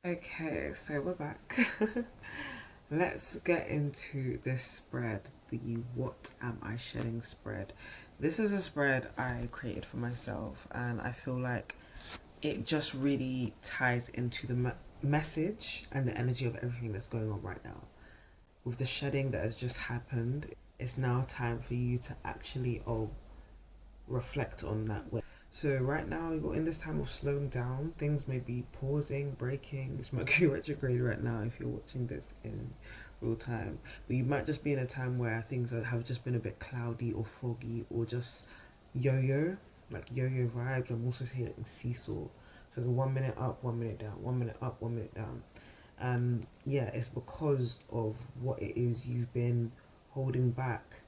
Okay, so we're back. Let's get into this spread, the What Am I Shedding spread. This is a spread I created for myself, and I feel like it just really ties into the message and the energy of everything that's going on right now. With the shedding that has just happened, it's now time for you to actually reflect on that. So right now you're in this time of slowing down. Things may be pausing, breaking. It's Mercury retrograde right now if you're watching this in real time. But you might just be in a time where things have just been a bit cloudy or foggy or just yo-yo, like yo-yo vibes. I'm also seeing it in seesaw. So it's 1 minute up, 1 minute down, 1 minute up, 1 minute down. Yeah, it's because of what it is you've been holding back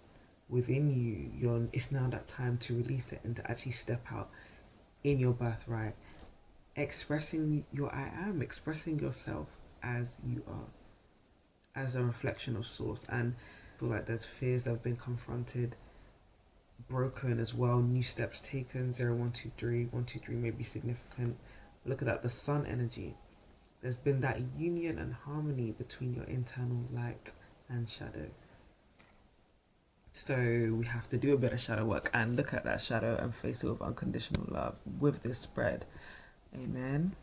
within you. It's now that time to release it and to actually step out in your birthright, expressing your I am, expressing yourself as you are, as a reflection of source. And I feel like there's fears that have been confronted, broken as well, new steps taken. 0, 1, 2, 3, 1, 2, 3 may be significant. Look at that, the sun energy. There's been that union and harmony between your internal light and shadow. So we have to do a bit of shadow work and look at that shadow and face it with unconditional love with this spread. Amen.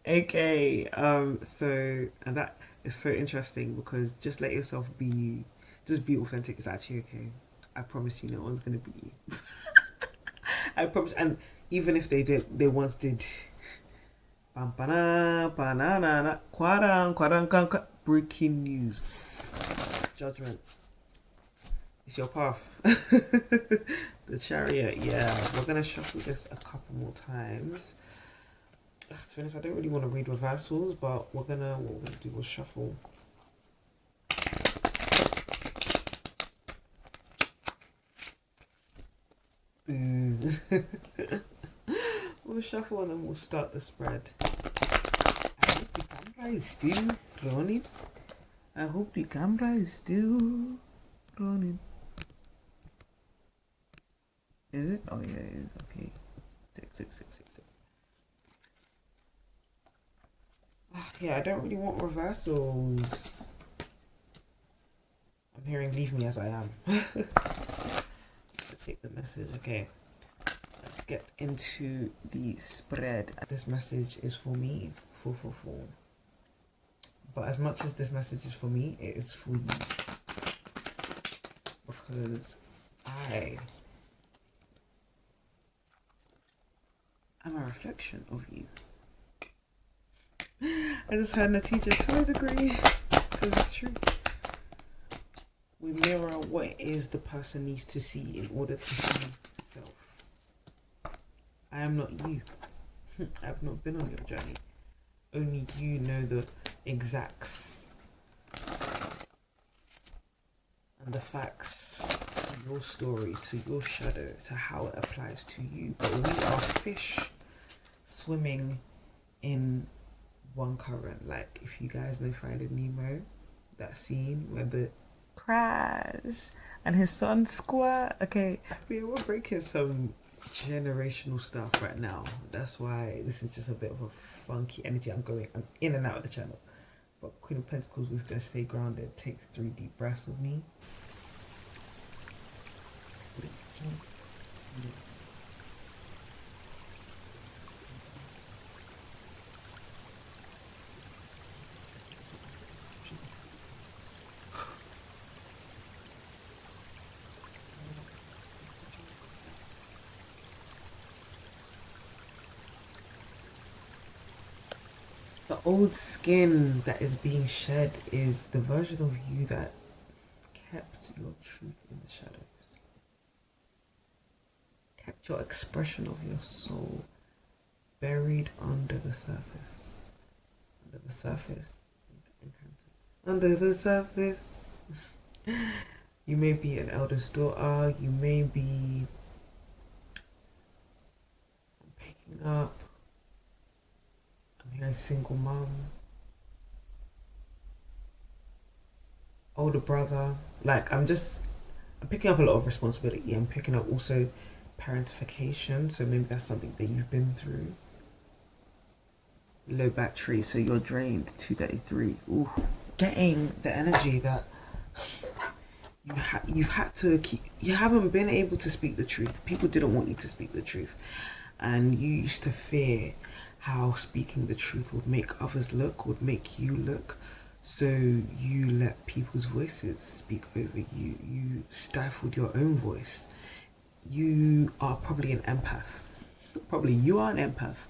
Okay. And that is so interesting because just let yourself be you. Just be authentic. It's actually okay. I promise you, no one's gonna be you. I promise. And even if they once did. Breaking news. Judgment. It's your path. The chariot, yeah. We're gonna shuffle this a couple more times. To be honest, I don't really want to read reversals, but what we're gonna do is shuffle. Boom. We'll shuffle and then we'll start the spread. I hope the camera is still running. I hope the camera is still running. Is it? Oh yeah, it is. Okay. 6, 6, 6, 6, 6. Yeah, I don't really want reversals. I'm hearing leave me as I am. Take the message. Okay. Let's get into the spread. This message is for me. 444. But as much as this message is for me, it is for you. Because I am a reflection of you. I just had a teacher to a degree. Because it's true. We mirror what it is the person needs to see in order to see self. I am not you. I've not been on your journey. Only you know the exacts and the facts to your story, to your shadow, to how it applies to you. But we are fish swimming in one current. Like if you guys know Finding Nemo, that scene where the crash and his son squirt. Okay, we're breaking some generational stuff right now. That's why this is just a bit of a funky energy. I'm in and out of the channel. But Queen of Pentacles was gonna stay grounded. Take 3 deep breaths with me. The old skin that is being shed is the version of you that kept your truth in the shadows. Kept your expression of your soul buried under the surface. Under the surface. Under the surface. You may be an eldest daughter. You may be picking up. I'm hearing single mom. Older brother. Like I'm picking up a lot of responsibility. I'm picking up also parentification. So maybe that's something that you've been through. low battery, so you're drained. 2:33. Ooh, getting the energy that you've had to keep. You haven't been able to speak the truth. People didn't want you to speak the truth, and you used to fear how speaking the truth would make others look, would make you look. So you let people's voices speak over you. You stifled your own voice. You are probably an empath. Probably you are an empath.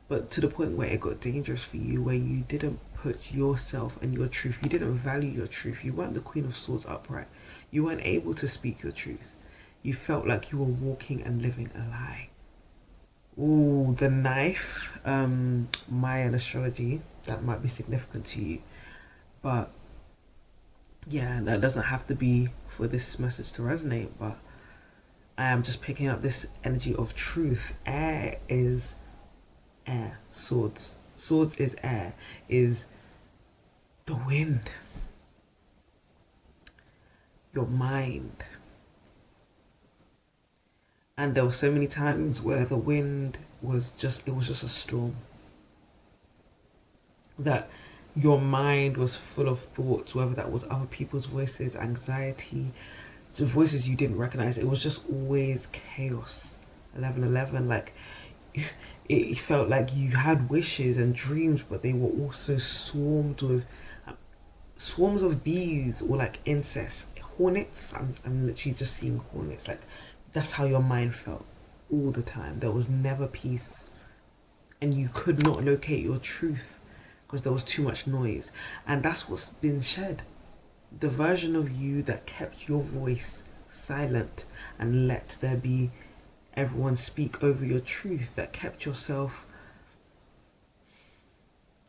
But to the point where it got dangerous for you, where you didn't put yourself and your truth, you didn't value your truth. You weren't the Queen of Swords upright. You weren't able to speak your truth. You felt like you were walking and living a lie. Ooh, the knife, Mayan astrology, that might be significant to you. But yeah, that doesn't have to be for this message to resonate. But I am just picking up this energy of truth. Air is air. Swords. Swords is air, is the wind. Your mind. And there were so many times where the wind was just, it was just a storm. That your mind was full of thoughts, whether that was other people's voices, anxiety, just voices you didn't recognize. It was just always chaos. 11:11, like it felt like you had wishes and dreams, but they were also swarmed with swarms of bees or like insects, hornets. I'm literally just seeing hornets. Like that's how your mind felt all the time. There was never peace, and you could not locate your truth because there was too much noise. And that's what's been shed. The version of you that kept your voice silent and let there be everyone speak over your truth, that kept yourself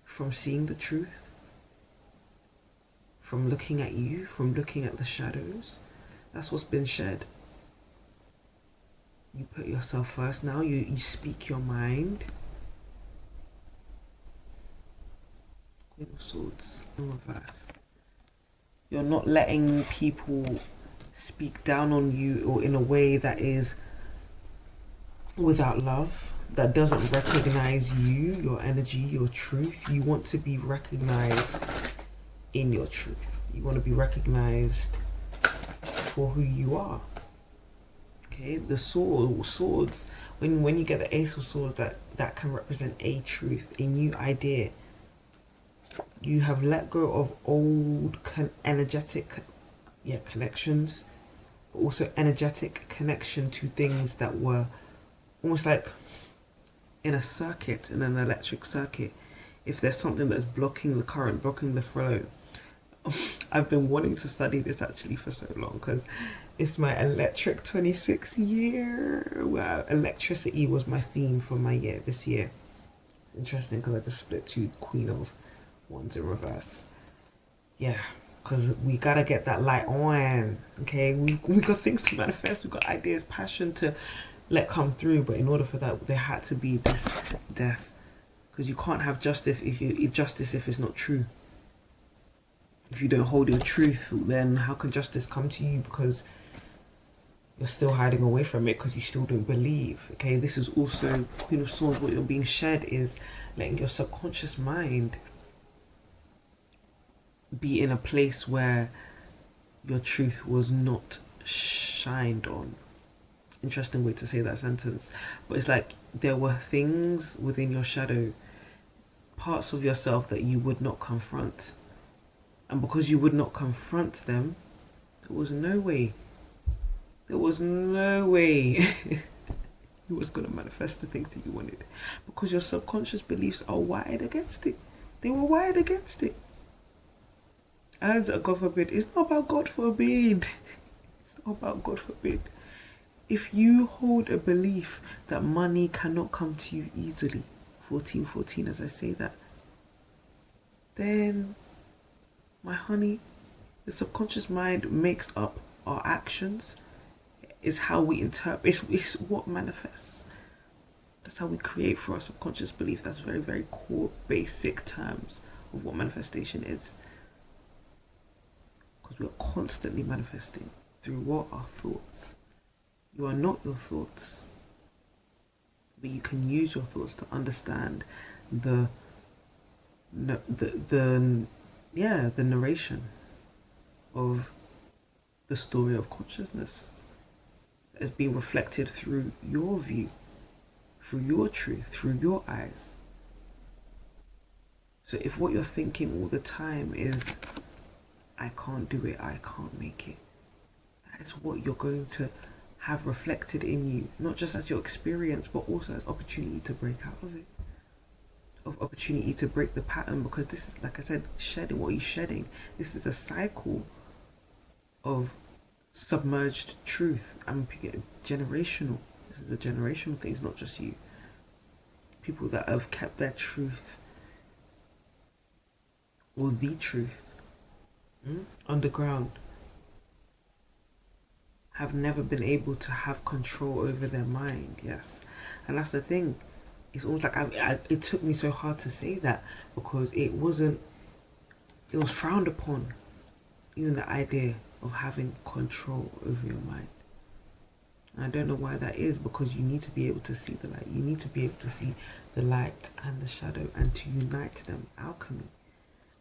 from seeing the truth, from looking at you, from looking at the shadows. That's what's been shed. You put yourself first now. You speak your mind. Queen of Swords in reverse. You're not letting people speak down on you or in a way that is without love, that doesn't recognize you, your energy, your truth. You want to be recognized in your truth. You want to be recognized for who you are. Okay, the swords. When you get the Ace of Swords, that can represent a truth, a new idea. You have let go of old energetic connections, but also energetic connection to things that were almost like in a circuit, in an electric circuit. If there's something that's blocking the current, blocking the flow. I've been wanting to study this actually for so long because it's my electric 26 year. Wow, electricity was my theme for my year this year. Interesting because I just split to Queen of Wands in reverse. Yeah, because we gotta get that light on. Okay, we got things to manifest. We got ideas, passion to let come through. But in order for that, there had to be this death, because you can't have justice if it's not true. If you don't hold your truth, then how can justice come to you? Because you're still hiding away from it because you still don't believe. Okay, this is also Queen of Swords. What you're being shed is letting your subconscious mind be in a place where your truth was not shined on. Interesting way to say that sentence. But it's like there were things within your shadow, parts of yourself that you would not confront. And because you would not confront them, there was no way you was going to manifest the things that you wanted. Because your subconscious beliefs are wired against it. They were wired against it. And God forbid, it's not about God forbid. It's not about God forbid. If you hold a belief that money cannot come to you easily, 1414 as I say that, then my honey, the subconscious mind makes up our actions. Is how we interpret, it's what manifests. That's how we create for our subconscious belief. That's very, very core, basic terms of what manifestation is. Because we're constantly manifesting through what? Our thoughts. You are not your thoughts, but you can use your thoughts to understand the no, the narration of the story of consciousness that is being reflected through your view, through your truth, through your eyes. So if what you're thinking all the time is, I can't do it, I can't make it, that is what you're going to have reflected in you, not just as your experience, but also as opportunity to break out of it, of opportunity to break the pattern. Because this is, like I said, shedding. What are you shedding? This is a cycle of submerged truth. I'm picking generational. This is a generational thing. It's not just you. People that have kept their truth, or the truth, underground, have never been able to have control over their mind. Yes, and that's the thing. It's almost like it took me so hard to say that, because it was frowned upon, even the idea of having control over your mind. And I don't know why that is, because you need to be able to see the light. You need to be able to see the light and the shadow, and to unite them, alchemy.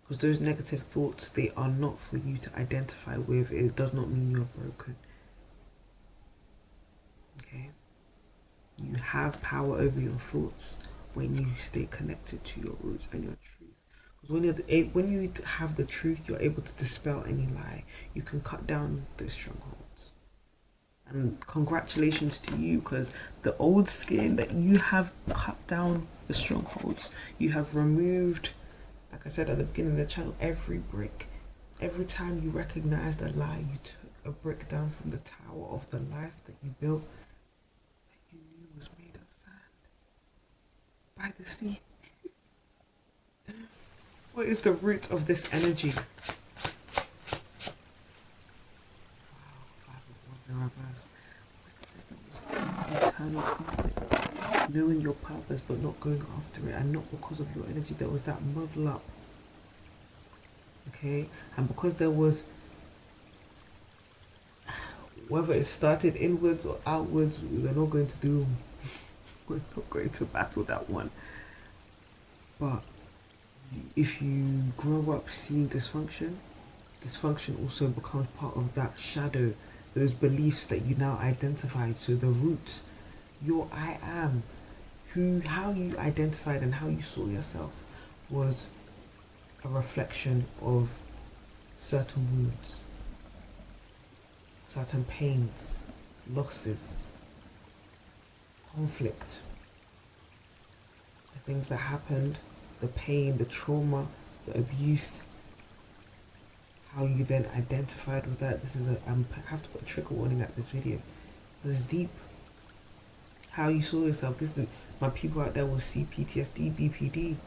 Because those negative thoughts, they are not for you to identify with. It does not mean you're broken. Okay? You have power over your thoughts when you stay connected to your roots and your truth. Because when you have the truth, you're able to dispel any lie. You can cut down those strongholds. And congratulations to you, because the old skin that you have cut down the strongholds, you have removed, like I said at the beginning of the channel, every brick. Every time you recognized a lie, you took a brick down from the tower of the life that you built, that you knew was made of sand by the sea. What is the root of this energy? Reverse. Like I said, there was eternal conflict, knowing your purpose but not going after it, and not because of your energy. There was that muddle up, okay? And because there was, whether it started inwards or outwards, we're not going to battle that one. But if you grow up seeing dysfunction also becomes part of that shadow, those beliefs that you now identified. So the roots, your I am, how you identified and how you saw yourself, was a reflection of certain wounds, certain pains, losses, conflict, the things that happened, the pain, the trauma, the abuse, how you then identified with that. I have to put a trigger warning at this video. This is deep. How you saw yourself. This is my people out there with CPTSD, BPD,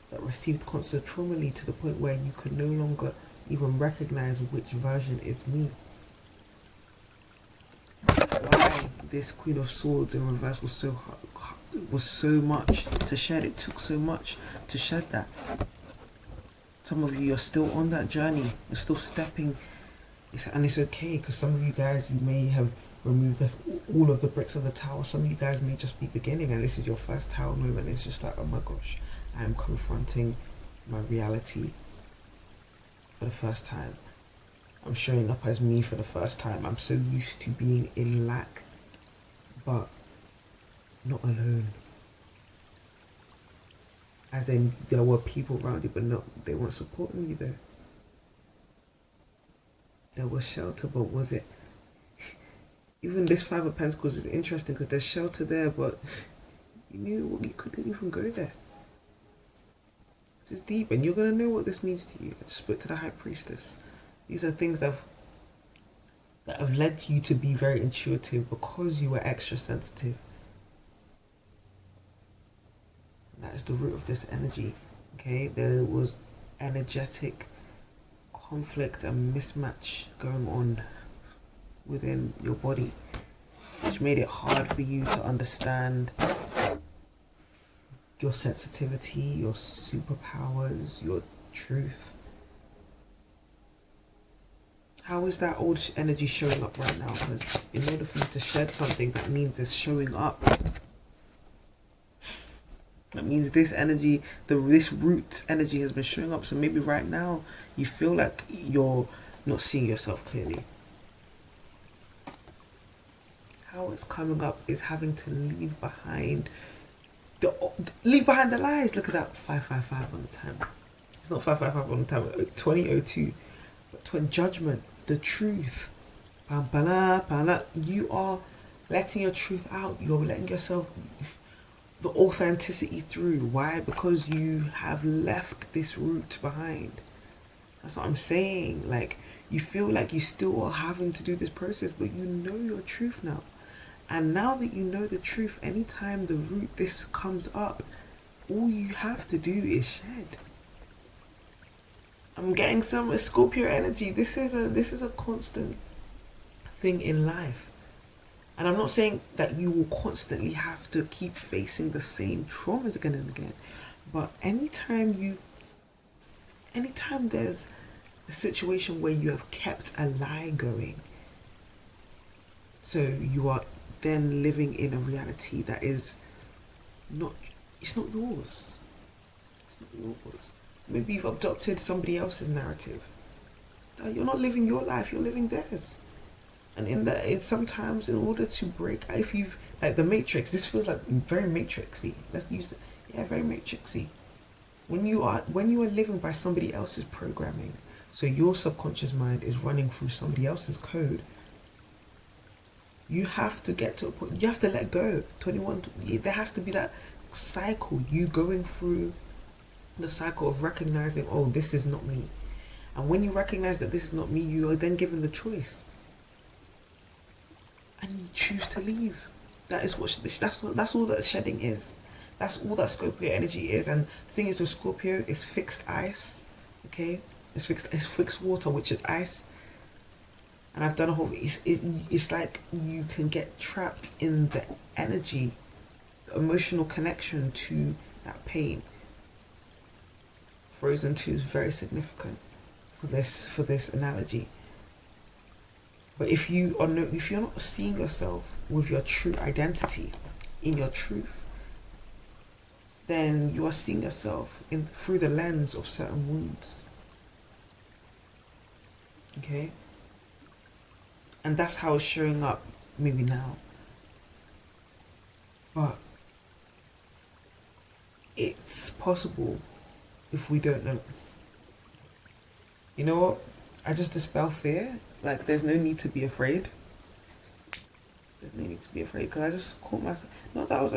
that received constant trauma to the point where you could no longer even recognize which version is me. That's why this Queen of Swords in reverse was so hard, was so much to shed. It took so much to shed that. Some of you are still on that journey. You're still stepping. And it's okay, because some of you guys, you may have removed all of the bricks of the tower. Some of you guys may just be beginning, and this is your first tower moment. It's just like, oh my gosh, I am confronting my reality for the first time. I'm showing up as me for the first time. I'm so used to being in lack, but not alone. As in, there were people around you, but they weren't supporting you there. There was shelter, but was it? Even this Five of Pentacles is interesting, because there's shelter there, but you couldn't even go there. This is deep, and you're going to know what this means to you. I just spoke to the High Priestess. These are things that have led you to be very intuitive, because you were extra sensitive. That is the root of this energy. Okay, there was energetic conflict and mismatch going on within your body, which made it hard for you to understand your sensitivity, your superpowers, your truth. How is that old energy showing up right now? Because in order for you to shed something, that means it's showing up. That means this energy, this root energy has been showing up. So maybe right now you feel like you're not seeing yourself clearly. How it's coming up is having to leave behind the lies. Look at that 555 on the time. It's not 555 on the time. 2002, but 20 judgment, the truth. You are letting your truth out. You're letting yourself the authenticity through. Why? Because you have left this root behind. That's what I'm saying. Like, you feel like you still are having to do this process, but you know your truth now. And now that you know the truth, anytime the root this comes up, all you have to do is shed. I'm getting some Scorpio energy. This is a constant thing in life. And I'm not saying that you will constantly have to keep facing the same traumas again and again. But anytime there's a situation where you have kept a lie going, so you are then living in a reality that is not, it's not yours. It's not yours. So maybe you've adopted somebody else's narrative. You're not living your life, you're living theirs. And it's sometimes in order to break, if you've, like the Matrix, this feels like very Matrixy. Let's use it. Yeah, very Matrixy. When you are living by somebody else's programming, so your subconscious mind is running through somebody else's code, you have to get to a point, you have to let go. 21, there has to be that cycle, you going through the cycle of recognizing, oh, this is not me. And when you recognize that this is not me, you are then given the choice. And you choose to leave. That's all that shedding is. That's all that Scorpio energy is. And the thing is with Scorpio, it's fixed ice. Okay? It's fixed water, which is ice. And I've done a whole, it's like you can get trapped in the energy, the emotional connection to that pain. Frozen 2 is very significant for this analogy. But if you're not seeing yourself with your true identity, in your truth, then you are seeing yourself through the lens of certain wounds. Okay? And that's how it's showing up maybe now. But it's possible if we don't know. You know what? I just dispel fear. Like, there's no need to be afraid. There's no need to be afraid, because I just caught myself. Not that I was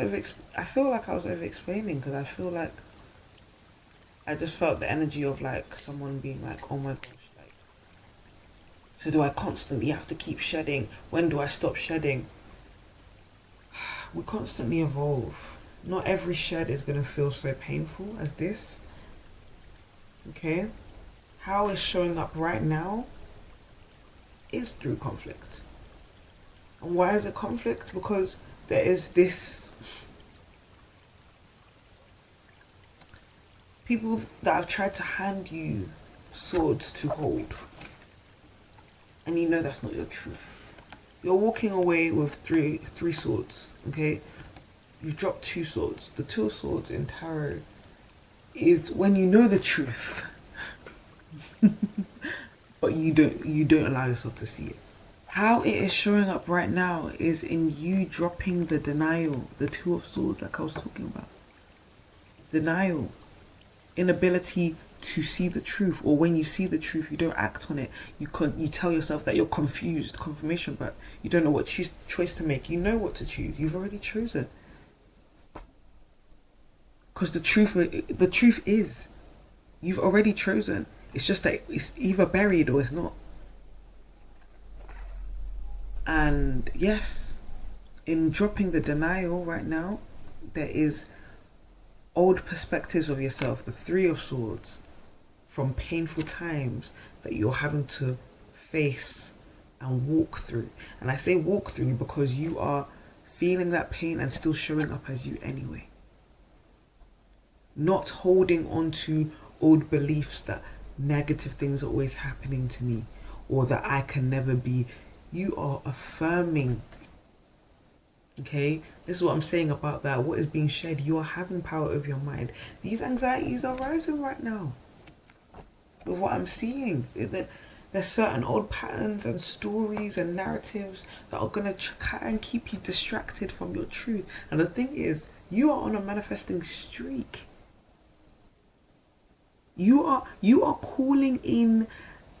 I feel like I was over-explaining, because I feel like I just felt the energy of like someone being like, oh my gosh, like, so do I constantly have to keep shedding? When do I stop shedding? We constantly evolve. Not every shed is going to feel so painful as this. Okay? How it's showing up right now is through conflict. And why is it conflict? Because there is this people that have tried to hand you swords to hold, and you know that's not your truth. You're walking away with three swords. Okay, you drop 2 swords. The 2 swords in tarot is when you know the truth but you don't allow yourself to see it. How it is showing up right now is in you dropping the denial, the 2 of swords, like I was talking about. Denial, inability to see the truth, or when you see the truth, you don't act on it. You tell yourself that you're confused, confirmation, but you don't know what choice to make. You know what to choose. You've already chosen. Because the truth is, you've already chosen. It's just that it's either buried or it's not. And yes, in dropping the denial right now, there is old perspectives of yourself, the 3 of swords, from painful times that you're having to face and walk through. And I say walk through because you are feeling that pain and still showing up as you anyway. Not holding on to old beliefs that negative things are always happening to me, or that I can never be. You are affirming Okay, this is what I'm saying about that. What is being shed? You are having power over your mind. These anxieties are rising right now. With what I'm seeing, there's certain old patterns and stories and narratives that are gonna try and keep you distracted from your truth. And the thing is, you are on a manifesting streak. You are calling in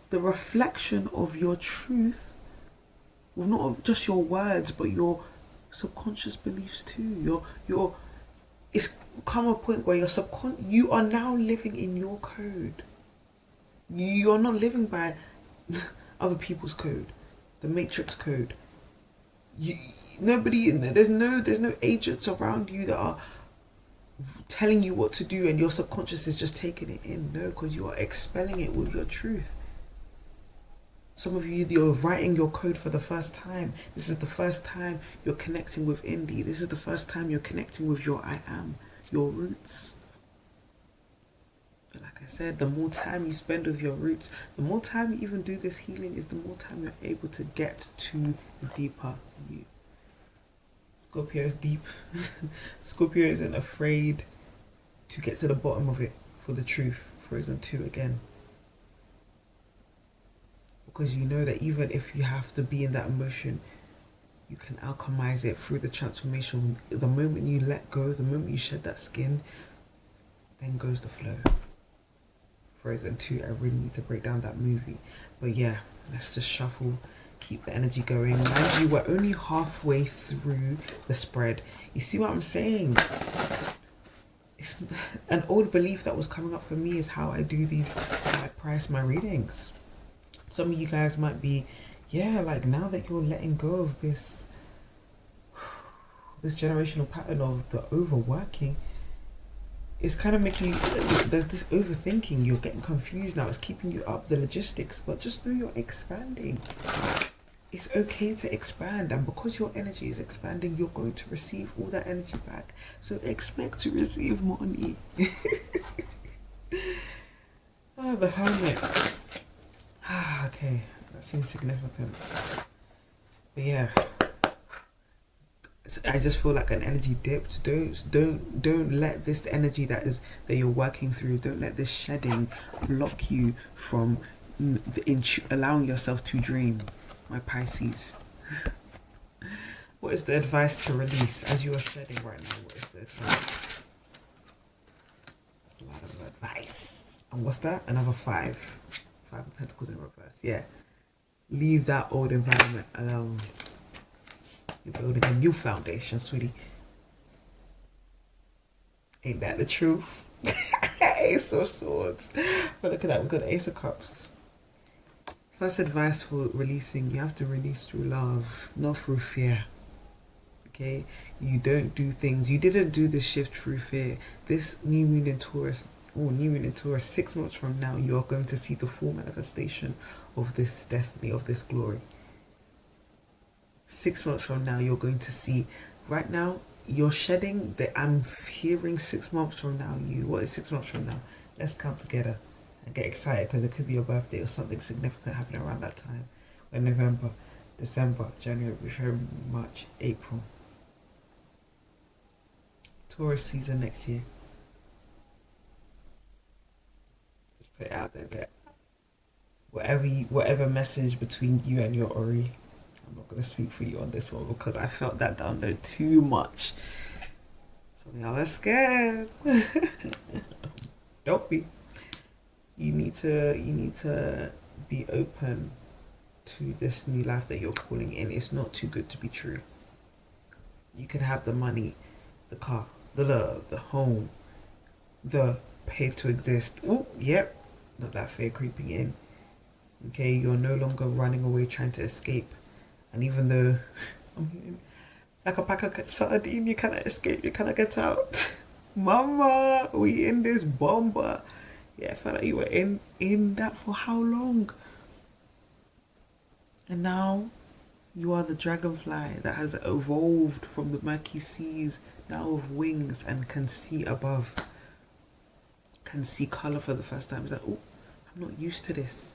the reflection of your truth, with not just your words, but your subconscious beliefs too. Your it's come a point where you are now living in your code. You're not living by other people's code, the matrix code. You, nobody in there. There's no agents around you that are telling you what to do, and your subconscious is just taking it in. No, because you are expelling it with your truth. Some of you, you're writing your code for the first time. This is the first time you're connecting with Indie. This is the first time you're connecting with your I am, your roots. But like I said, the more time you spend with your roots, the more time you even do this healing, is the more time you're able to get to the deeper you. Scorpio is deep. Scorpio isn't afraid to get to the bottom of it for the truth. Frozen 2 again. Because you know that even if you have to be in that emotion, you can alchemize it through the transformation. The moment you let go, the moment you shed that skin, then goes the flow. Frozen 2, I really need to break down that movie. But yeah, let's just shuffle, keep the energy going. Mind you, we're only halfway through the spread. You see what I'm saying? It's an old belief that was coming up for me is how I do these, how I price my readings. Some of you guys might be, yeah, like now that you're letting go of this generational pattern of the overworking, it's kind of making you, there's this overthinking, you're getting confused now, it's keeping you up the logistics, but just know you're expanding. It's okay to expand, and because your energy is expanding, you're going to receive all that energy back. So expect to receive money. Oh, the Hermit. Okay, that seems significant. But yeah, I just feel like an energy dipped. Don't let this energy that you're working through, don't let this shedding block you from allowing yourself to dream, my Pisces. What is the advice to release as you are shedding right now? What is the advice? That's a lot of advice. And what's that? Another 5 of Pentacles in reverse. Yeah, leave that old environment alone. You're building a new foundation, sweetie. Ain't that the truth? Ace of Swords. But look at that, we've got Ace of Cups. First advice for releasing, you have to release through love, not through fear. Okay? You don't do things, you didn't do this shift through fear. This new moon in Taurus, 6 months from now, you are going to see the full manifestation of this destiny, of this glory. 6 months from now, you're going to see. Right now, you're shedding that. I'm hearing 6 months from now. What is 6 months from now? Let's come together and get excited, because it could be your birthday or something significant happening around that time. In November, December, January, February, March, April. Taurus season next year. Just put it out there. Whatever message between you and your Ori. I'm not going to speak for you on this one because I felt that download too much. Some of y'all are scared. Don't be. You need to be open to this new life that you're calling in. It's not too good to be true. You can have the money, the car, the love, the home, the paid to exist. Oh, yep. Not that fear creeping in. Okay, you're no longer running away trying to escape. And even though like a pack of sardine, you cannot escape, you cannot get out. Mama, we in this bomber. Yeah, I felt like you were in that for how long? And now you are the dragonfly that has evolved from the murky seas, now with wings and can see above. Can see colour for the first time. It's like, oh, I'm not used to this.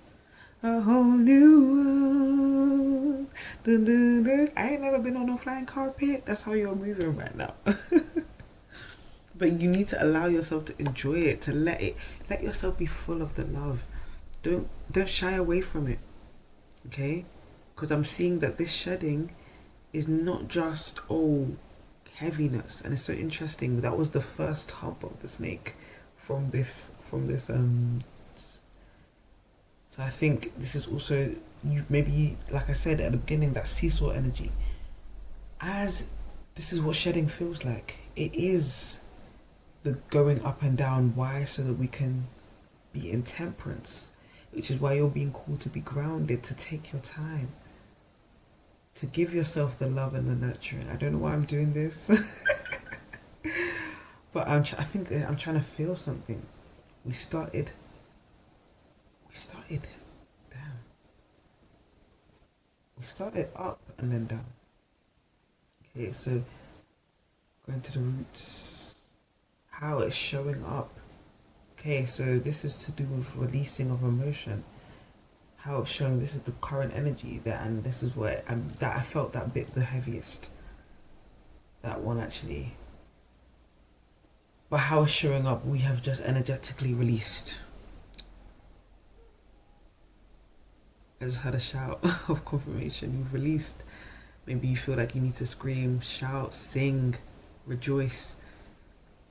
A whole new world. Dun, dun, dun. I ain't never been on no flying carpet. That's how you're moving right now. But you need to allow yourself to enjoy it, to let yourself be full of the love. Don't shy away from it, okay? Because I'm seeing that this shedding is not just heaviness, and it's so interesting. That was the first hump of the snake from this. So I think this is also like I said at the beginning, that seesaw energy. As this is what shedding feels like. It is the going up and down. Why? So that we can be in temperance, which is why you're being called to be grounded, to take your time, to give yourself the love and the nurturing. I don't know why I'm doing this, but I think I'm trying to feel something. We started down. We started up and then down. Okay, so going to the roots, how it's showing up. Okay, so this is to do with releasing of emotion. How it's showing, this is the current energy there, and this is where that I felt that bit the heaviest. That one actually. But how it's showing up, we have just energetically released. I just had a shout of confirmation. You've released. Maybe you feel like you need to scream, shout, sing, rejoice.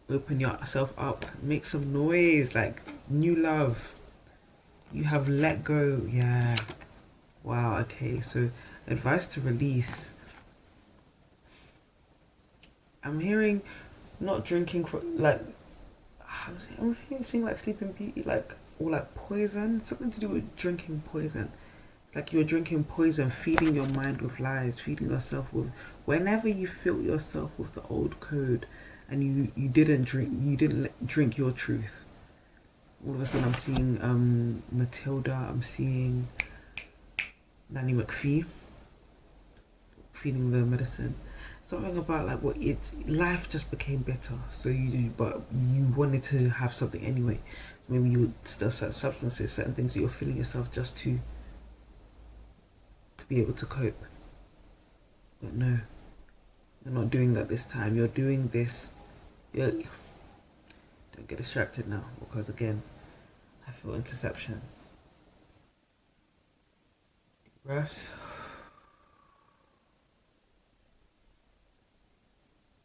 Open yourself up, make some noise, like new love. You have let go. Yeah. Wow. Okay. So advice to release. I'm hearing not drinking for like, I'm seeing like Sleeping Beauty, like, or like poison, something to do with drinking poison. Like you're drinking poison, feeding your mind with lies, feeding yourself with, whenever you fill yourself with the old code and you didn't drink your truth. All of a sudden I'm seeing Matilda, I'm seeing Nanny McPhee feeding the medicine. Something about like life just became bitter. So but you wanted to have something anyway. So maybe you would still certain substances, certain things that you're filling yourself just to be able to cope. But no, you're not doing that this time. You're doing this. Don't get distracted now, because again, I feel interception. Deep breaths.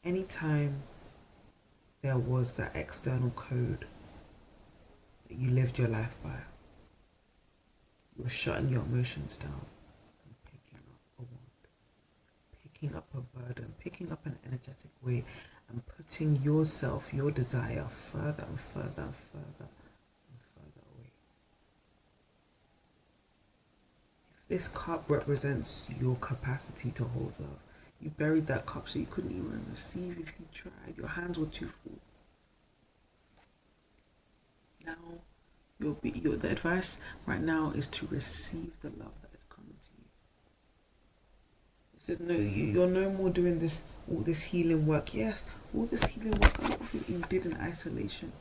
Anytime there was that external code that you lived your life by, you were shutting your emotions down and picking up a wand, picking up a burden, picking up an energetic way, and putting yourself, your desire, further and further and further and further away. If this cup represents your capacity to hold love, you buried that cup so you couldn't even receive if you tried. Your hands were too full. Now, the advice right now is to receive the love that is coming to you. You're no more doing all this healing work. Yes, all this healing work, a lot of it you did in isolation.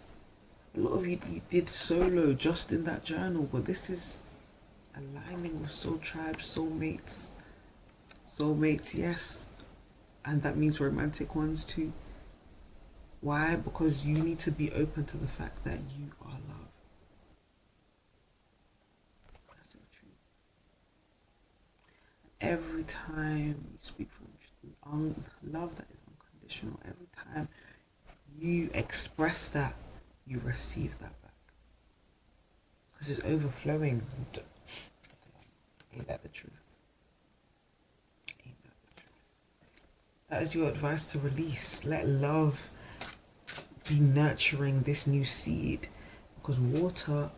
A lot of you did solo just in that journal, but this is aligning with soul tribes, soulmates. Soulmates, yes. And that means romantic ones too. Why? Because you need to be open to the fact that you are love. That's your truth. Every time you speak from love that is unconditional, every time you express that, you receive that back. Because it's overflowing. Ain't that the truth? That is your advice to release. Let love be nurturing this new seed, because water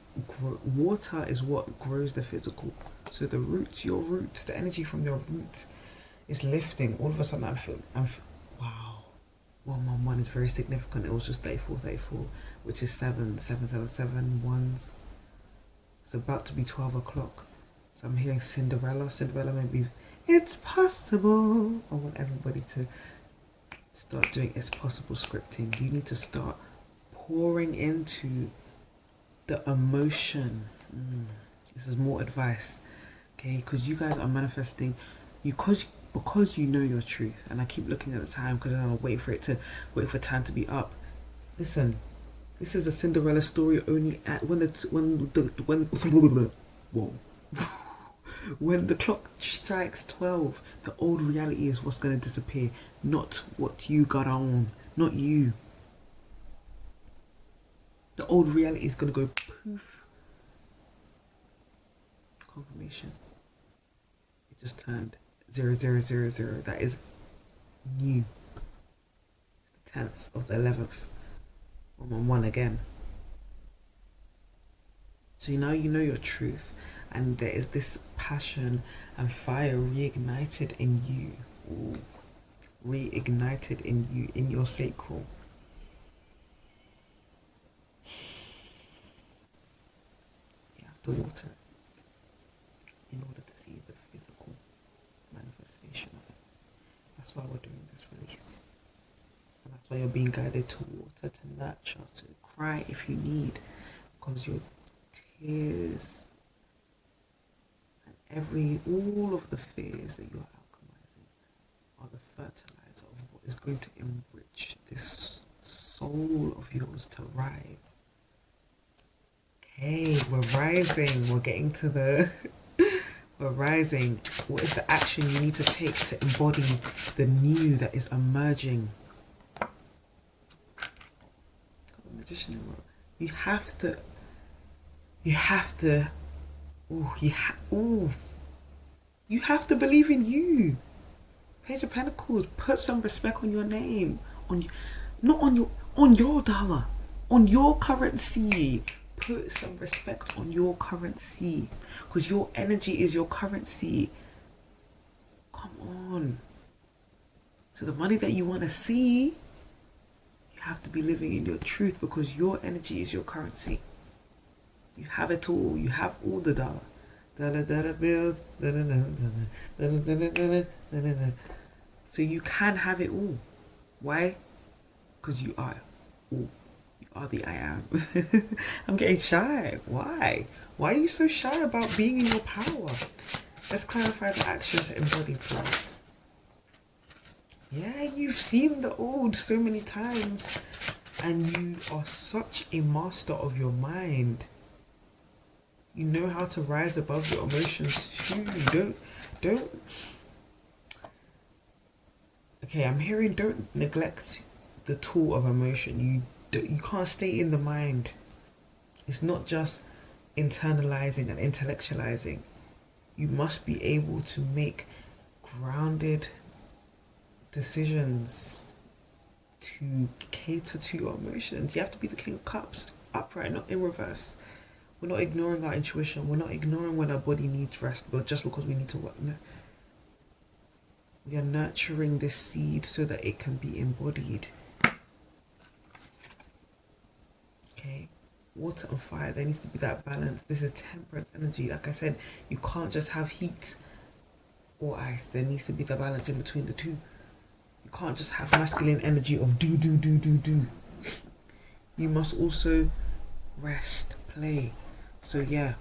is what grows the physical. So the roots, your roots, the energy from your roots is lifting. All of a sudden wow. 111 is very significant. It was just 34, which is 7, ones. It's about to be 12 o'clock. So I'm hearing Cinderella maybe. It's possible. I want everybody to start doing it's possible scripting. You need to start pouring into the emotion. This is more advice, okay? Because you guys are manifesting, because you know your truth. And I keep looking at the time because I'm wait for time to be up. Listen, this is a Cinderella story only at when whoa. When the clock strikes 12, the old reality is what's going to disappear, not what you got on, not you. The old reality is going to go poof. Confirmation. It just turned 0000. That is new. It's the 10th of the 11th. I'm on 1 again. So now you know your truth, and there is this passion and fire reignited in you. Ooh. Reignited in you, in your sacral. You have to water it in order to see the physical manifestation of it. That's why we're doing this release. And that's why you're being guided to water, to nurture, to cry if you need. Because your tears and all of the fears that you're alchemizing are the fertilizer of what is going to enrich this soul of yours to rise. Okay, we're rising. We're getting to the... We're rising. What is the action you need to take to embody the new that is emerging? Got the magician in the room. You have to... You have to believe in you. Page of Pentacles. Put some respect on your name. On your dollar. On your currency. Put some respect on your currency. Because your energy is your currency. Come on. So the money that you want to see, you have to be living in your truth, because your energy is your currency. You have it all. You have all the dollar. Dollar bills. So you can have it all. Why? Because you are all. You are the I am. I'm getting shy. Why? Why are you so shy about being in your power? Let's clarify the action to embody, please. Yeah, you've seen the old so many times, and you are such a master of your mind. You know how to rise above your emotions too. Don't. Okay, I'm hearing don't neglect the tool of emotion. You can't stay in the mind. It's not just internalizing and intellectualizing. You must be able to make grounded decisions to cater to your emotions. You have to be the King of Cups, upright, not in reverse. We're not ignoring our intuition. We're not ignoring when our body needs rest, but just because we need to work. No. We are nurturing this seed so that it can be embodied. Okay? Water and fire, there needs to be that balance. This is temperance energy. Like I said, you can't just have heat or ice. There needs to be the balance in between the two. You can't just have masculine energy of do. You must also rest, play. So yeah,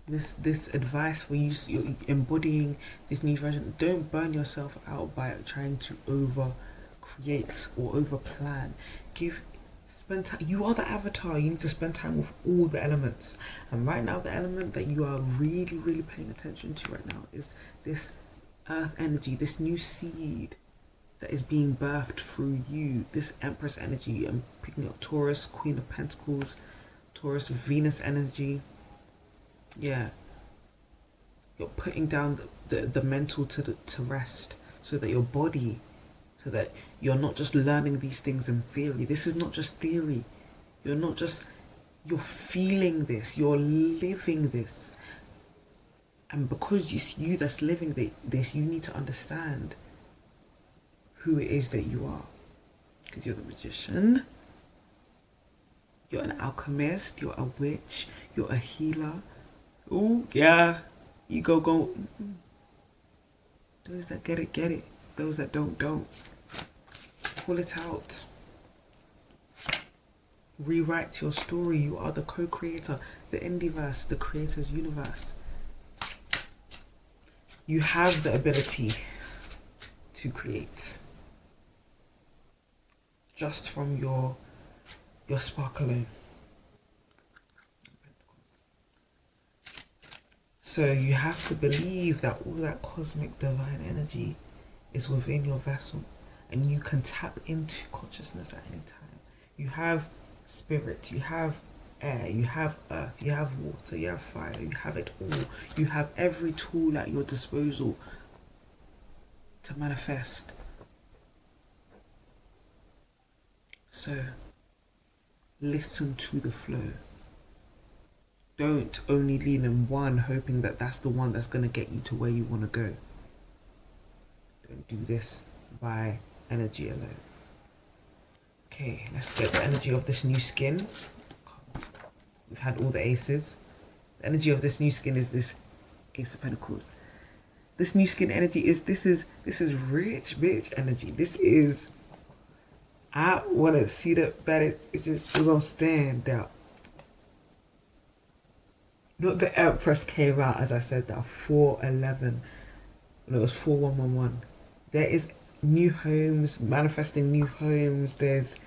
this advice for you, you're embodying this new version. Don't burn yourself out by trying to over create or over plan. Spend time. You are the avatar. You need to spend time with all the elements. And right now, the element that you are really paying attention to right now is this earth energy, this new seed that is being birthed through you. This Empress energy. I'm picking up Taurus, Queen of Pentacles, Taurus, Venus energy. Yeah, you're putting down the mental to rest, so that your body, so that you're not just learning these things in theory. This is not just theory. You're feeling this, you're living this. And because it's you that's living this, you need to understand who it is that you are. Because you're the magician, you're an alchemist, you're a witch, you're a healer. Oh, yeah, you go. Those that get it. Those that don't. Pull it out. Rewrite your story. You are the co-creator, the Ndiverse, the creator's universe. You have the ability to create just from your spark alone. So you have to believe that all that cosmic divine energy is within your vessel, and you can tap into consciousness at any time. You have spirit, you have air, you have earth, you have water, you have fire, you have it all. You have every tool at your disposal to manifest. So listen to the flow. Don't only lean in one hoping that that's the one that's going to get you to where you want to go. Don't do this by energy alone. Okay, let's get the energy of this new skin. We've had all the aces. The energy of this new skin is this Ace of Pentacles. This new skin energy is this is rich bitch energy. This is, I want to see that better. It's just, we're gonna stand out. Not the Empress came out, as I said, that 411. No, it was 4111. There is new homes, manifesting new homes. There's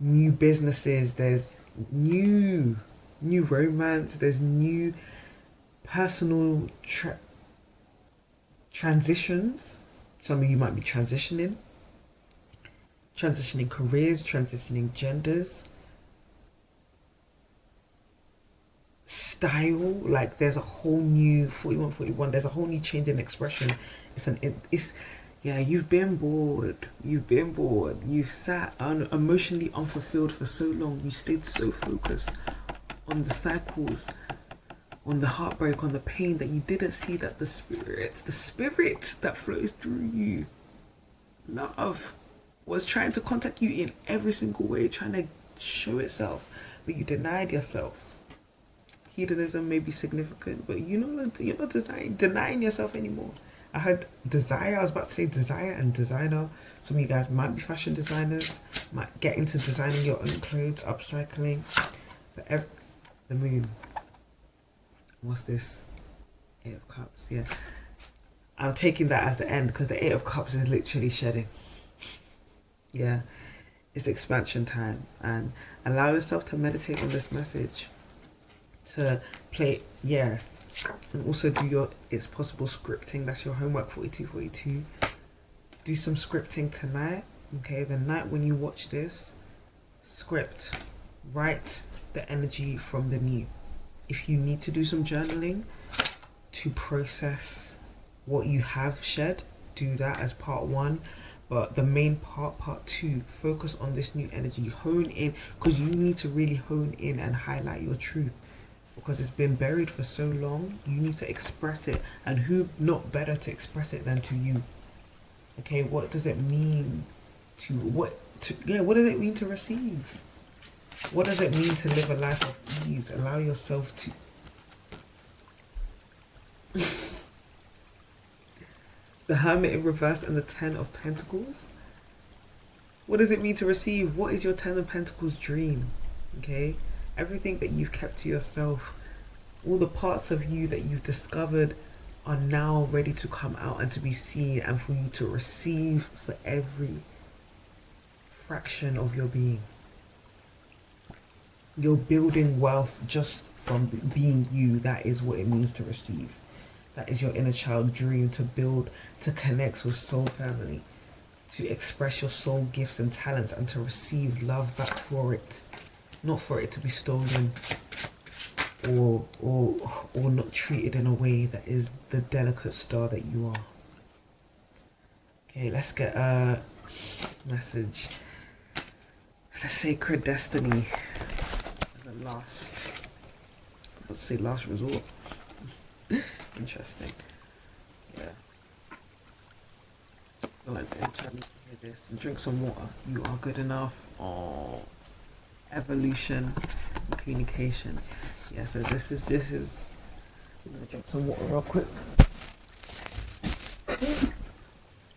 new businesses. There's new romance. There's new personal transitions. Some of you might be transitioning careers, transitioning genders, style. Like there's a whole new 4141. There's a whole new change in expression. Yeah, you've been bored. You sat emotionally unfulfilled for so long. You stayed so focused on the cycles, on the heartbreak, on the pain, that you didn't see that the spirit that flows through you, love, was trying to contact you in every single way, trying to show itself, but you denied yourself. Hedonism may be significant, but you're not denying yourself anymore. I heard desire. I was about to say desire and designer. Some of you guys might be fashion designers, might get into designing your own clothes, upcycling. But the moon. What's this? 8 of Cups. Yeah. I'm taking that as the end because the 8 of Cups is literally shedding. Yeah. It's expansion time. And allow yourself to meditate on this message. To play, yeah. And also do your It's Possible scripting. That's your homework, 4242. Do some scripting tonight. Okay, the night when you watch this, script. Write the energy from the new. If you need to do some journaling to process what you have shed, do that as part 1. But the main part 2, focus on this new energy. Hone in, because you need to really hone in and highlight your truth. Because it's been buried for so long, you need to express it. And who not better to express it than to you? Okay, what does it mean what does it mean to receive? What does it mean to live a life of ease? Allow yourself to the Hermit in reverse and the 10 of Pentacles. What does it mean to receive? What is your 10 of Pentacles dream? Okay, everything that you've kept to yourself, all the parts of you that you've discovered are now ready to come out and to be seen, and for you to receive for every fraction of your being. You're building wealth just from being you. That is what it means to receive. That is your inner child dream, to build, to connect with soul family, to express your soul gifts and talents, and to receive love back for it. Not for it to be stolen or not treated in a way that is the delicate star that you are. Okay, let's get a message. The sacred destiny as a let's say last resort. Interesting. Yeah. I feel like the internet needs to hear this. And drink some water. You are good enough. Oh. Evolution and communication. Yeah, so this is I'm gonna drink some water real quick.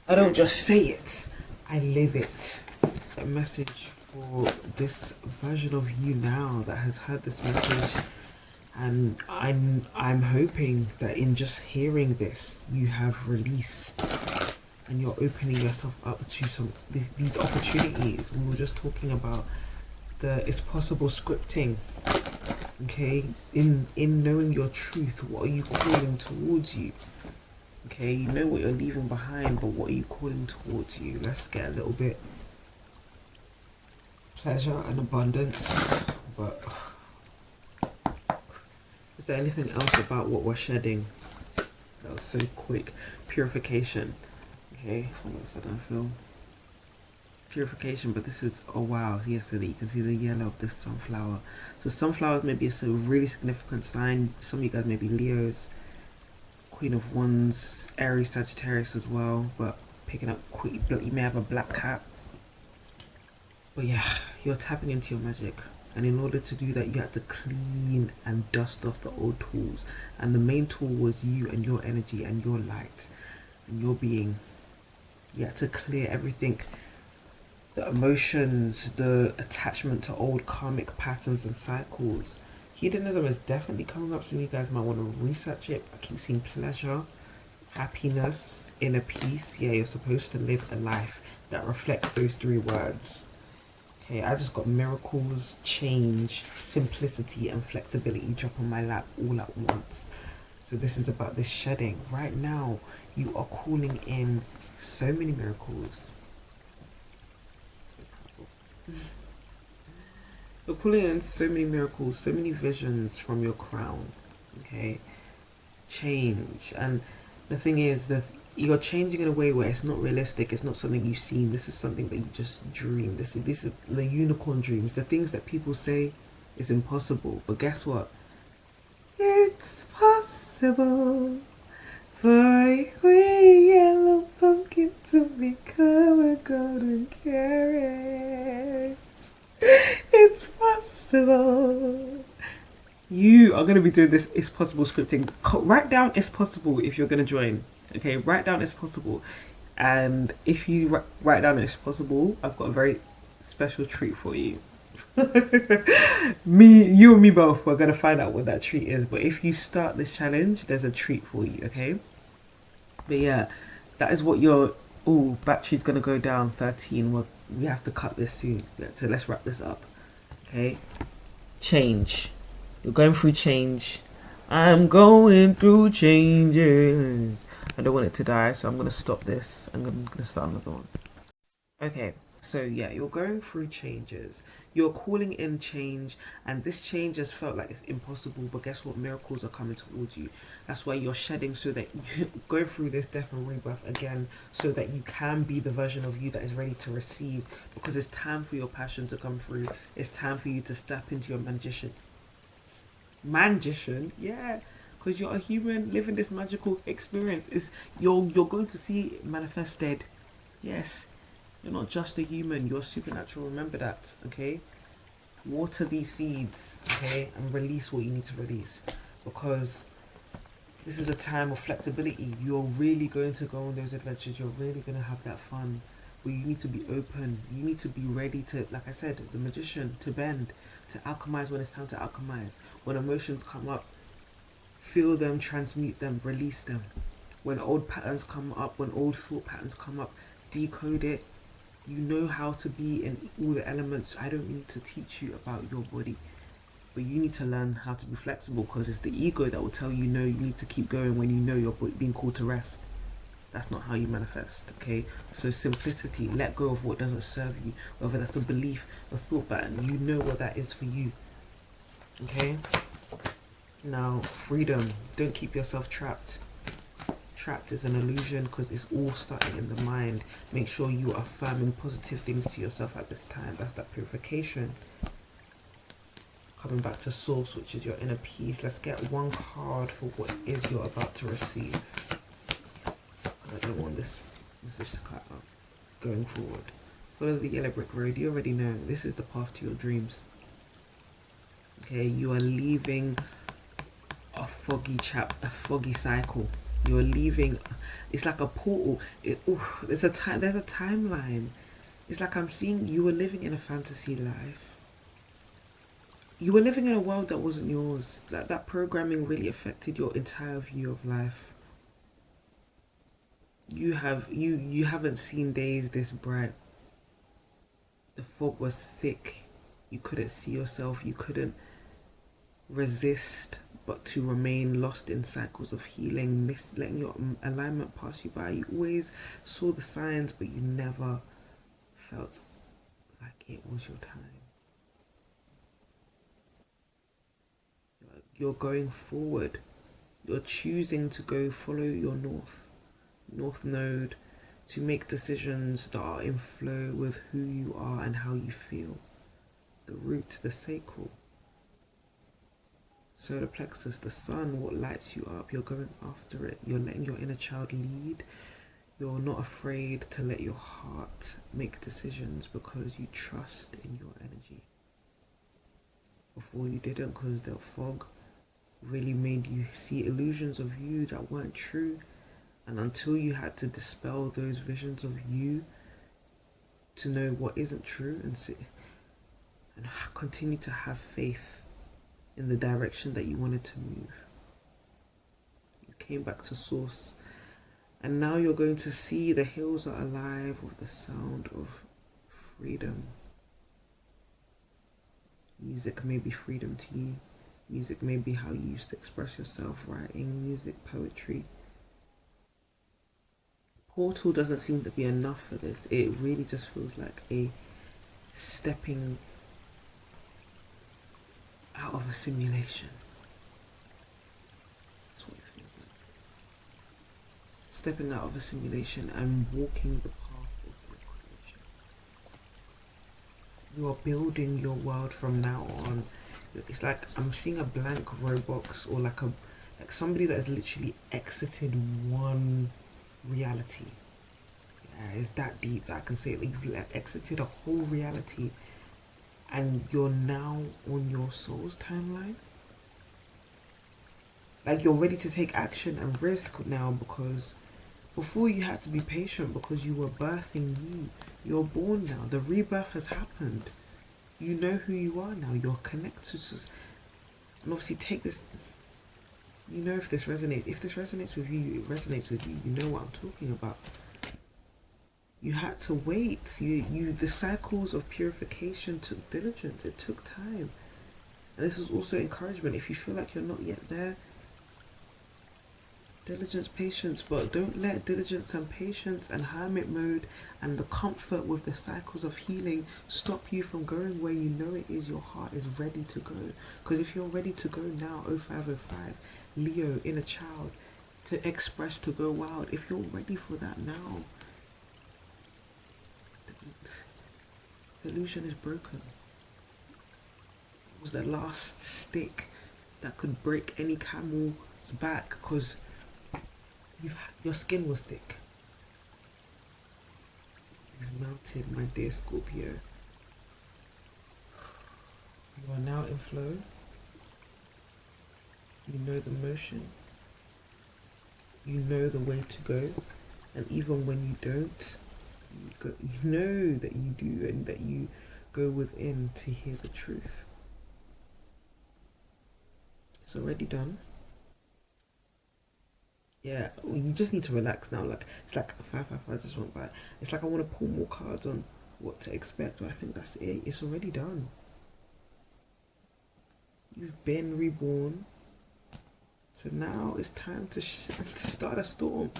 I don't just say it, I live it. A message for this version of you now that has heard this message, and I'm hoping that in just hearing this you have released and you're opening yourself up to these opportunities. We were just talking about the it's possible scripting. Okay, in knowing your truth, what are you calling towards you? Okay, you know what you're leaving behind, but what are you calling towards you? Let's get a little bit pleasure and abundance. But is there anything else about what we're shedding? That was so quick. Purification. Okay, almost I don't feel purification, but this is, oh wow, yes, you can see the yellow of this sunflower. So sunflowers may be a really significant sign. Some of you guys may be Leos, Queen of Wands, Aries, Sagittarius as well, but picking up quick, you may have a black cat. But yeah, you're tapping into your magic, and in order to do that you had to clean and dust off the old tools, and the main tool was you and your energy and your light and your being. You had to clear everything, the emotions, the attachment to old karmic patterns and cycles. Hedonism is definitely coming up, so you guys might want to research it. I keep seeing pleasure, happiness, inner peace. Yeah, you're supposed to live a life that reflects those three words. Okay, I just got miracles, change, simplicity and flexibility drop on my lap all at once. So this is about this shedding. Right now, you are calling in so many miracles. You're pulling in so many miracles, so many visions from your crown. Okay, change. And the thing is that you're changing in a way where it's not realistic. It's not something you've seen. This is something that you just dream. This is the unicorn dreams, the things that people say is impossible. But guess what? It's possible for a green yellow pumpkin to become a golden carrot. It's possible. You are going to be doing this It's Possible scripting. Write down It's Possible if you're going to join. Okay, write down It's Possible. And if you write down It's Possible, I've got a very special treat for you. You and me both, we're going to find out what that treat is. But if you start this challenge, there's a treat for you, okay? But yeah, that is what your... Oh, battery's going to go down 13. We have to cut this soon. So let's wrap this up. Okay? Change. You're going through change. I'm going through changes. I don't want it to die, so I'm going to stop this. I'm going to start another one. Okay, so yeah, you're going through changes. You're calling in change, and this change has felt like it's impossible, but guess what? Miracles are coming towards you. That's why you're shedding, so that you go through this death and rebirth again, so that you can be the version of you that is ready to receive, because it's time for your passion to come through. It's time for you to step into your magician, yeah, because you're a human living this magical experience. Is you're going to see it manifested. Yes, you're not just a human, you're supernatural. Remember that. Okay, water these seeds, okay, and release what you need to release, because this is a time of flexibility. You're really going to go on those adventures. You're really going to have that fun, but you need to be open. You need to be ready to, like I said, the magician, to bend, to alchemize when it's time to alchemize. When emotions come up, feel them, transmute them, release them. When old patterns come up, when old thought patterns come up, decode it. You know how to be in all the elements. I don't need to teach you about your body, but you need to learn how to be flexible, because it's the ego that will tell you no, you need to keep going when you know you're being called to rest. That's not how you manifest, okay? So simplicity, let go of what doesn't serve you, whether that's a belief, a thought pattern. You know what that is for you, okay? Now, freedom. Don't keep yourself trapped. Trapped is an illusion, because it's all starting in the mind. Make sure you are affirming positive things to yourself at this time. That's that purification. Coming back to source, which is your inner peace. Let's get one card for what it is you're about to receive. I don't want this message to cut up. Going forward, follow the yellow brick road. You already know this is the path to your dreams. Okay, you are leaving a foggy cycle. You're leaving. It's like a portal. There's a timeline. It's like I'm seeing you were living in a fantasy life. You were living in a world that wasn't yours. That programming really affected your entire view of life. You haven't seen days this bright. The fog was thick. You couldn't see yourself. You couldn't resist but to remain lost in cycles of healing, letting your alignment pass you by. You always saw the signs, but you never felt like it was your time. You're going forward. You're choosing to go follow your north node, to make decisions that are in flow with who you are and how you feel. The root, the sacral, solar plexus, the sun, what lights you up. You're going after it. You're letting your inner child lead. You're not afraid to let your heart make decisions because you trust in your energy. Before you didn't, because the fog really made you see illusions of you that weren't true. And until you had to dispel those visions of you to know what isn't true and continue to have faith in the direction that you wanted to move. You came back to source, and now you're going to see the hills are alive with the sound of freedom. Music may be freedom to you. Music may be how you used to express yourself, writing, music, poetry. Portal doesn't seem to be enough for this. It really just feels like a stepping out of a simulation. That's what it feels like. Stepping out of a simulation and walking the path of your creation. You are building your world from now on. It's like I'm seeing a blank Roblox, or like somebody that has literally exited one reality. Yeah, it's that deep that I can say it. You've exited a whole reality, and you're now on your soul's timeline. Like you're ready to take action and risk now, because before you had to be patient because you were birthing you. You're born now. The rebirth has happened. You know who you are now. You're connected to, and obviously take this. You know if this resonates. If this resonates with you, it resonates with you. You know what I'm talking about. You had to wait. The cycles of purification took diligence. It took time. And this is also encouragement. If you feel like you're not yet there, diligence, patience, but don't let diligence and patience and hermit mode and the comfort with the cycles of healing stop you from going where you know it is your heart is ready to go. Because if you're ready to go now, 0505, Leo, inner child, to express, to go wild, if you're ready for that now, the illusion is broken. It was the last stick that could break any camel's back, because your skin was thick. You've melted, my dear Scorpio. You are now in flow. You know the motion. You know the way to go. And even when you don't, you know that you do, and that you go within to hear the truth. It's already done. Yeah, well, you just need to relax now. Like it's like 555 just went by. It's like I want to pull more cards on what to expect, but I think that's it. It's already done. You've been reborn. So now it's time to start a storm.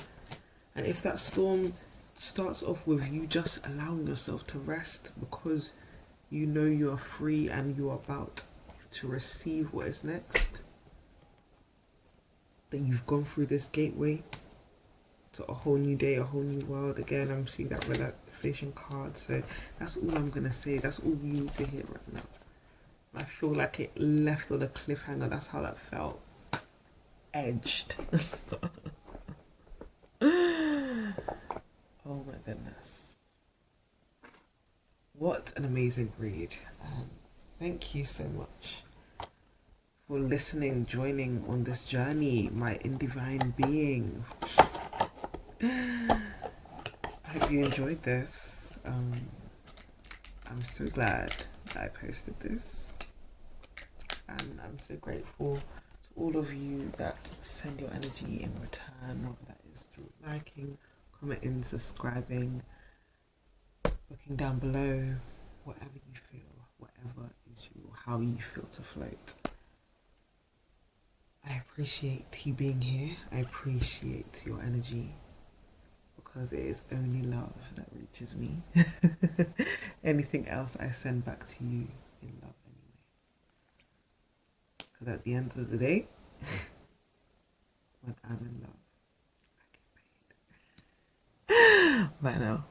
And if that storm starts off with you just allowing yourself to rest because you know you are free and you are about to receive what is next, that you've gone through this gateway to a whole new day, a whole new world. Again, I'm seeing that relaxation card. So that's all I'm going to say. That's all you need to hear right now. I feel like it left on a cliffhanger. That's how that felt. Edged. Oh my goodness. What an amazing read. Thank you so much for listening, joining on this journey, my indivine being. I hope you enjoyed this. I'm so glad that I posted this, and I'm so grateful to all of you that send your energy in return, whether that is through liking, commenting, subscribing, looking down below, whatever you feel, whatever is you, how you feel to float. I appreciate you being here. I appreciate your energy, because it is only love that reaches me. Anything else I send back to you in love anyway. Because at the end of the day, when I'm in love, I get paid. Bye now.